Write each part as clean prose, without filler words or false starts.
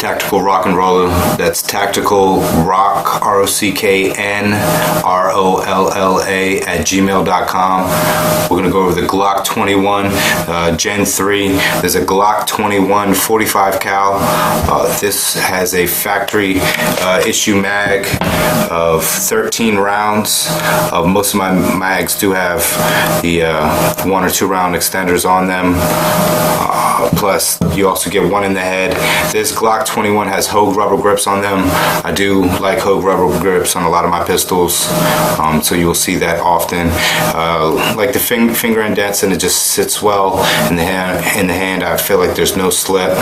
Tactical RockNRolla. That's Tactical Rock, RockNRolla @gmail.com. We're going to go over the Glock 21 Gen 3. There's a Glock 21 45 cal. This has a factory issue mag of 13 rounds. Most of my mags do have the 1 or 2 round extenders on them. Plus, you also get one in the head. This Glock 21 has Hogue rubber grips on them. I do like Hogue rubber grips on a lot of my pistols, so you will see that often. Like the finger indents, and it just sits well in the hand. I feel like there's no slip.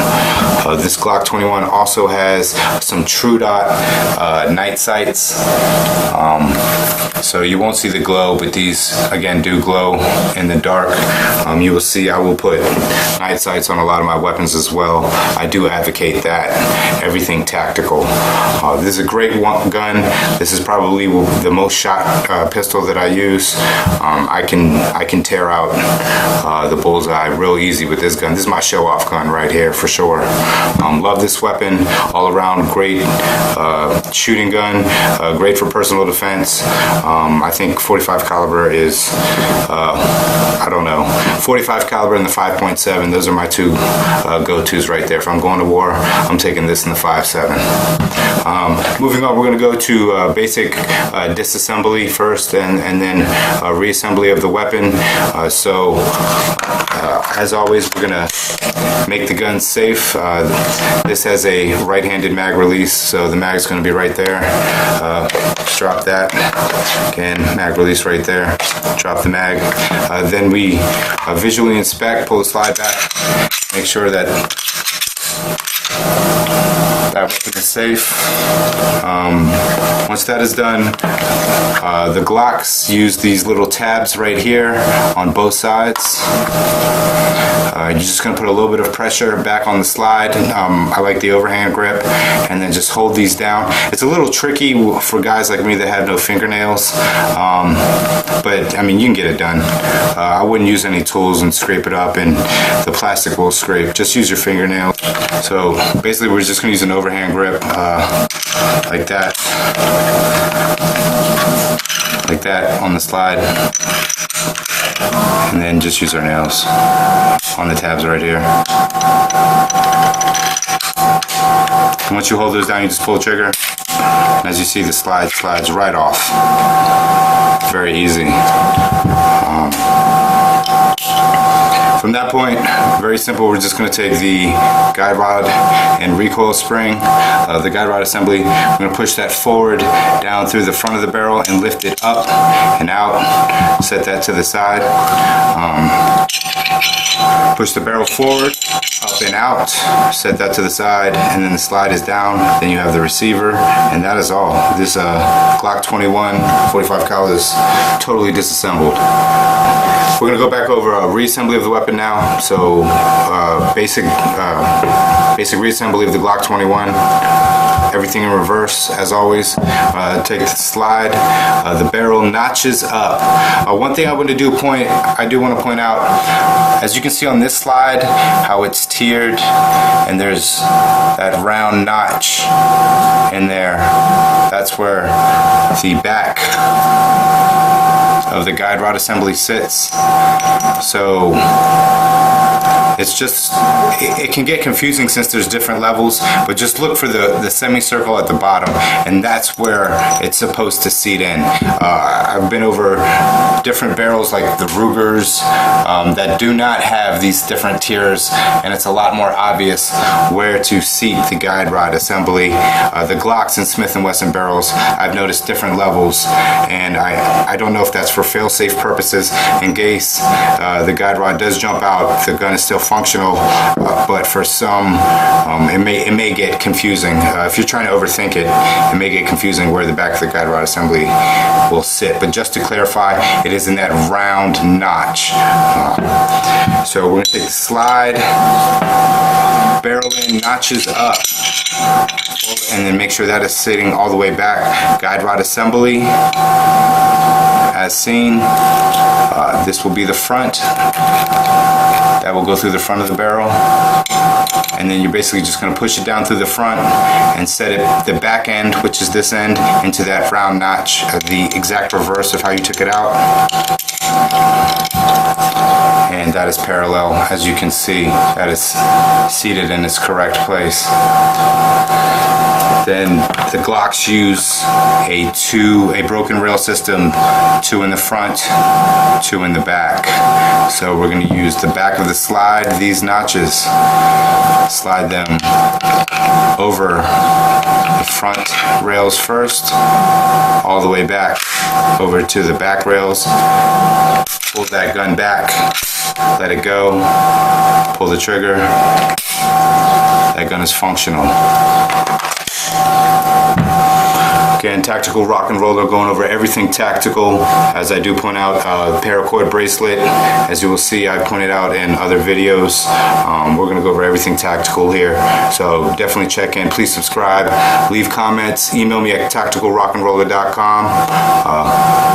This Glock 21 also has some True Dot night sights. So you won't see the glow, but these again do glow in the dark. You will see I will put night sights on a lot of my weapons as well. I do advocate that. Everything tactical. This is a great gun. This is probably the most shot pistol that I use. I can tear out the bullseye real easy with this gun. This is my show-off gun right here for sure. Love this weapon. All around great shooting gun. Great for personal defense. I think 45 caliber is I don't know, 45 caliber and the 5.7. Those are my two go-tos right there. If I'm going to war, I'm taking this in the 5.7. Moving on, we're going to go to basic disassembly first, and then reassembly of the weapon. As always, we're going to make the gun safe. This has a right-handed mag release, so the mag's going to be right there. Drop that. Again, mag release right there. Drop the mag. Then we visually inspect, pull the slide back, make sure that weapon is safe. Once that is done, the Glocks use these little tabs right here on both sides. You're just going to put a little bit of pressure back on the slide. I like the overhand grip, and then just hold these down. It's a little tricky for guys like me that have no fingernails, but I mean, you can get it done. I wouldn't use any tools and scrape it up, and the plastic will scrape. Just use your fingernail. So basically, we're just going to use an overhand grip like that. Like that on the slide, and then just use our nails on the tabs right here. And once you hold those down, you just pull the trigger, and as you see, the slide slides right off. Very easy. From that point, very simple, we're just going to take the guide rod and recoil spring, the guide rod assembly. We're going to push that forward down through the front of the barrel and lift it up and out. Set that to the side. Push the barrel forward, up and out. Set that to the side, and then the slide is down. Then you have the receiver, and that is all. This Glock 21 45 cal is totally disassembled. We're going to go back over a reassembly of the weapon now. So basic reassembly of the Glock 21. Everything in reverse as always. Take the slide. The barrel notches up. One thing I do want to point out, as you can see on this slide, how it's tiered, and there's that round notch in there. That's where the back of the guide rod assembly sits. So it's just, it can get confusing since there's different levels, but just look for the semicircle at the bottom, and that's where it's supposed to seat in. I've been over different barrels like the Rugers that do not have these different tiers, and it's a lot more obvious where to seat the guide rod assembly. The Glocks and Smith & Wesson barrels, I've noticed different levels, and I don't know if that's for fail-safe purposes. In case the guide rod does jump out, the gun is still functional, but for some it may get confusing. If you're trying to overthink it, it may get confusing where the back of the guide rod assembly will sit. But just to clarify, it is in that round notch. So we're going to take the slide, barrel in, notches up. and then make sure that is sitting all the way back. Guide rod assembly, as seen. This will be the front. That will go through the front of the barrel. And then you're basically just going to push it down through the front and set it, the back end, which is this end, into that round notch, the exact reverse of how you took it out. And that is parallel, as you can see. That is seated in its correct place. Then the Glocks use a broken rail system, 2 in the front, 2 in the back. So we're going to use the back of the slide, these notches, slide them over the front rails first, all the way back over to the back rails. Pull that gun back, let it go, pull the trigger. That gun is functional. Again, Tactical RockNRolla, going over everything tactical. As I do point out, paracord bracelet, as you will see, I pointed out in other videos. We're going to go over everything tactical here, so definitely check in. Please subscribe, leave comments, email me at TacticalRockNRolla.com.